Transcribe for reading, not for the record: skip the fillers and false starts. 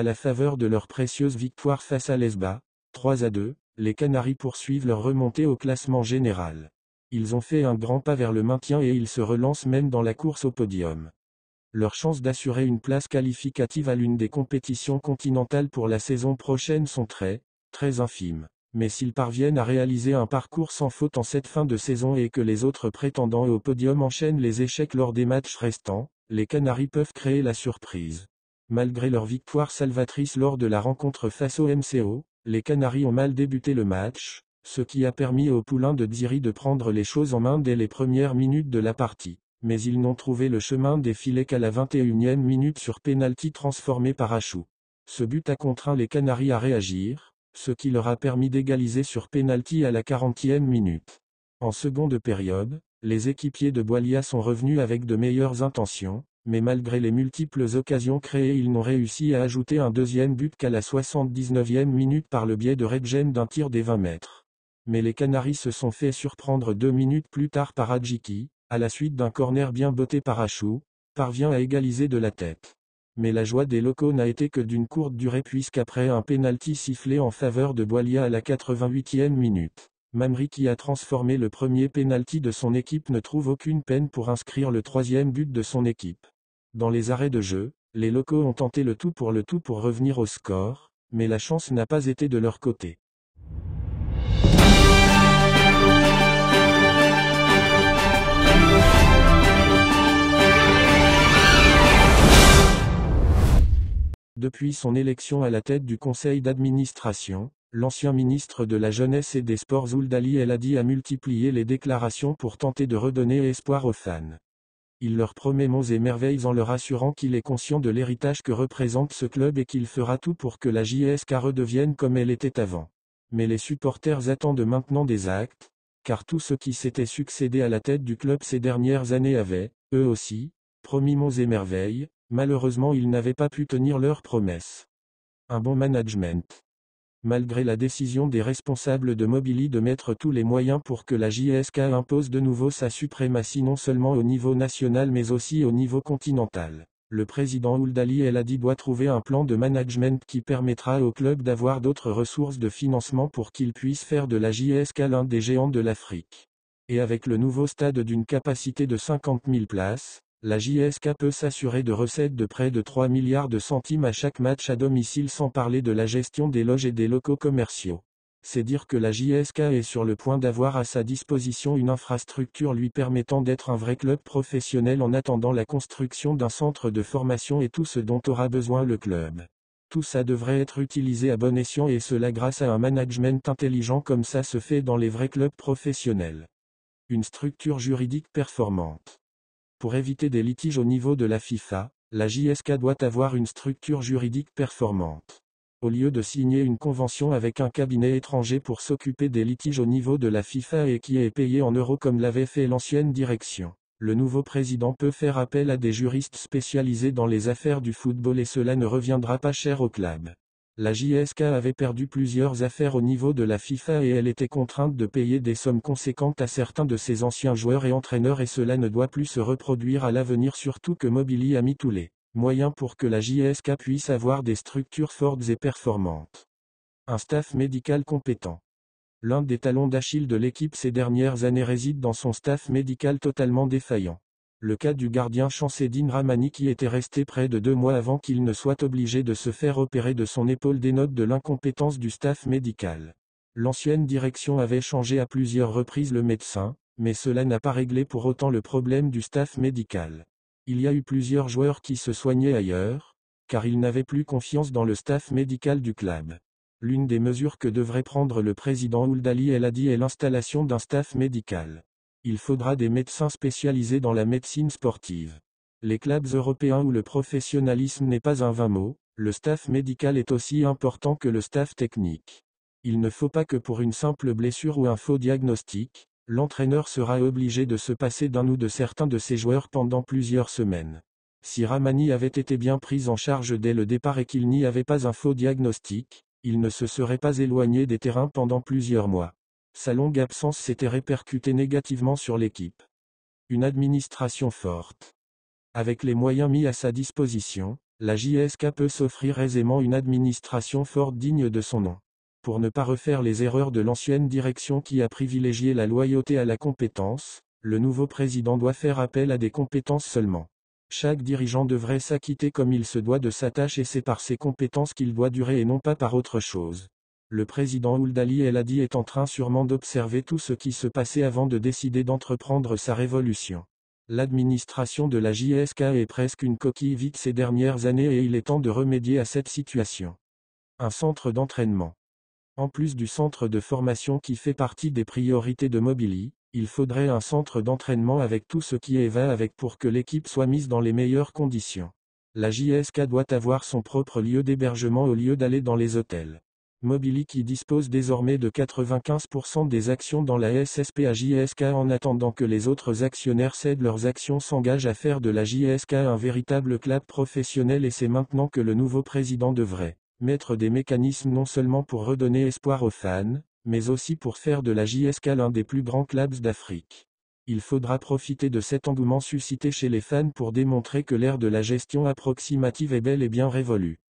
À la faveur de leur précieuse victoire face à l'Esba, 3-2, les Canaries poursuivent leur remontée au classement général. Ils ont fait un grand pas vers le maintien et ils se relancent même dans la course au podium. Leurs chances d'assurer une place qualificative à l'une des compétitions continentales pour la saison prochaine sont très infimes. Mais s'ils parviennent à réaliser un parcours sans faute en cette fin de saison et que les autres prétendants au podium enchaînent les échecs lors des matchs restants, les Canaries peuvent créer la surprise. Malgré leur victoire salvatrice lors de la rencontre face au MCO, les Canaries ont mal débuté le match, ce qui a permis aux poulains de Dziri de prendre les choses en main dès les premières minutes de la partie. Mais ils n'ont trouvé le chemin des filets qu'à la 21e minute sur pénalty transformé par Achou. Ce but a contraint les Canaries à réagir, ce qui leur a permis d'égaliser sur pénalty à la 40e minute. En seconde période, les équipiers de Boilia sont revenus avec de meilleures intentions, mais malgré les multiples occasions créées ils n'ont réussi à ajouter un deuxième but qu'à la 79e minute par le biais de Redgen d'un tir des 20 mètres. Mais les Canaries se sont fait surprendre 2 minutes plus tard par Adjiki, à la suite d'un corner bien botté par Achou, parvient à égaliser de la tête. Mais la joie des locaux n'a été que d'une courte durée puisqu'après un pénalty sifflé en faveur de Boilia à la 88e minute, Mamri qui a transformé le premier pénalty de son équipe ne trouve aucune peine pour inscrire le troisième but de son équipe. Dans les arrêts de jeu, les locaux ont tenté le tout pour revenir au score, mais la chance n'a pas été de leur côté. Depuis son élection à la tête du conseil d'administration, l'ancien ministre de la Jeunesse et des Sports Ould Ali El Hadi a multiplié les déclarations pour tenter de redonner espoir aux fans. Il leur promet monts et merveilles en leur assurant qu'il est conscient de l'héritage que représente ce club et qu'il fera tout pour que la JSK redevienne comme elle était avant. Mais les supporters attendent maintenant des actes, car tous ceux qui s'étaient succédé à la tête du club ces dernières années avaient, eux aussi, promis monts et merveilles. Malheureusement ils n'avaient pas pu tenir leurs promesses. Un bon management. Malgré la décision des responsables de Mobili de mettre tous les moyens pour que la JSK impose de nouveau sa suprématie non seulement au niveau national mais aussi au niveau continental, le président Ould Ali El Hadi doit trouver un plan de management qui permettra au club d'avoir d'autres ressources de financement pour qu'il puisse faire de la JSK l'un des géants de l'Afrique. Et avec le nouveau stade d'une capacité de 50 000 places, la JSK peut s'assurer de recettes de près de 3 milliards de centimes à chaque match à domicile sans parler de la gestion des loges et des locaux commerciaux. C'est dire que la JSK est sur le point d'avoir à sa disposition une infrastructure lui permettant d'être un vrai club professionnel en attendant la construction d'un centre de formation et tout ce dont aura besoin le club. Tout ça devrait être utilisé à bon escient et cela grâce à un management intelligent comme ça se fait dans les vrais clubs professionnels. Une structure juridique performante. Pour éviter des litiges au niveau de la FIFA, la JSK doit avoir une structure juridique performante. Au lieu de signer une convention avec un cabinet étranger pour s'occuper des litiges au niveau de la FIFA et qui est payé en euros comme l'avait fait l'ancienne direction, le nouveau président peut faire appel à des juristes spécialisés dans les affaires du football et cela ne reviendra pas cher au club. La JSK avait perdu plusieurs affaires au niveau de la FIFA et elle était contrainte de payer des sommes conséquentes à certains de ses anciens joueurs et entraîneurs et cela ne doit plus se reproduire à l'avenir surtout que Mobili a mis tous les moyens pour que la JSK puisse avoir des structures fortes et performantes. Un staff médical compétent. L'un des talons d'Achille de l'équipe ces dernières années réside dans son staff médical totalement défaillant. Le cas du gardien Shamseddine Rahmani qui était resté près de 2 mois avant qu'il ne soit obligé de se faire opérer de son épaule dénote de l'incompétence du staff médical. L'ancienne direction avait changé à plusieurs reprises le médecin, mais cela n'a pas réglé pour autant le problème du staff médical. Il y a eu plusieurs joueurs qui se soignaient ailleurs, car ils n'avaient plus confiance dans le staff médical du club. L'une des mesures que devrait prendre le président Ould Ali El Hadi est l'installation d'un staff médical. Il faudra des médecins spécialisés dans la médecine sportive. Les clubs européens où le professionnalisme n'est pas un vain mot, le staff médical est aussi important que le staff technique. Il ne faut pas que pour une simple blessure ou un faux diagnostic, l'entraîneur sera obligé de se passer d'un ou de certains de ses joueurs pendant plusieurs semaines. Si Rahmani avait été bien pris en charge dès le départ et qu'il n'y avait pas un faux diagnostic, il ne se serait pas éloigné des terrains pendant plusieurs mois. Sa longue absence s'était répercutée négativement sur l'équipe. Une administration forte. Avec les moyens mis à sa disposition, La JSK peut s'offrir aisément une administration forte digne de son nom. Pour ne pas refaire les erreurs de l'ancienne direction qui a privilégié la loyauté à la compétence, le nouveau président doit faire appel à des compétences seulement. Chaque dirigeant devrait s'acquitter comme il se doit de sa tâche et c'est par ses compétences qu'il doit durer et non pas par autre chose. Le président Ould Ali El Hadi est en train sûrement d'observer tout ce qui se passait avant de décider d'entreprendre sa révolution. L'administration de la JSK est presque une coquille vide ces dernières années et il est temps de remédier à cette situation. Un centre d'entraînement. En plus du centre de formation qui fait partie des priorités de Mobily, il faudrait un centre d'entraînement avec tout ce qui va avec pour que l'équipe soit mise dans les meilleures conditions. La JSK doit avoir son propre lieu d'hébergement au lieu d'aller dans les hôtels. Mobily qui dispose désormais de 95% des actions dans la SSPA JSK en attendant que les autres actionnaires cèdent leurs actions s'engage à faire de la JSK un véritable club professionnel et c'est maintenant que le nouveau président devrait mettre des mécanismes non seulement pour redonner espoir aux fans, mais aussi pour faire de la JSK l'un des plus grands clubs d'Afrique. Il faudra profiter de cet engouement suscité chez les fans pour démontrer que l'ère de la gestion approximative est bel et bien révolue.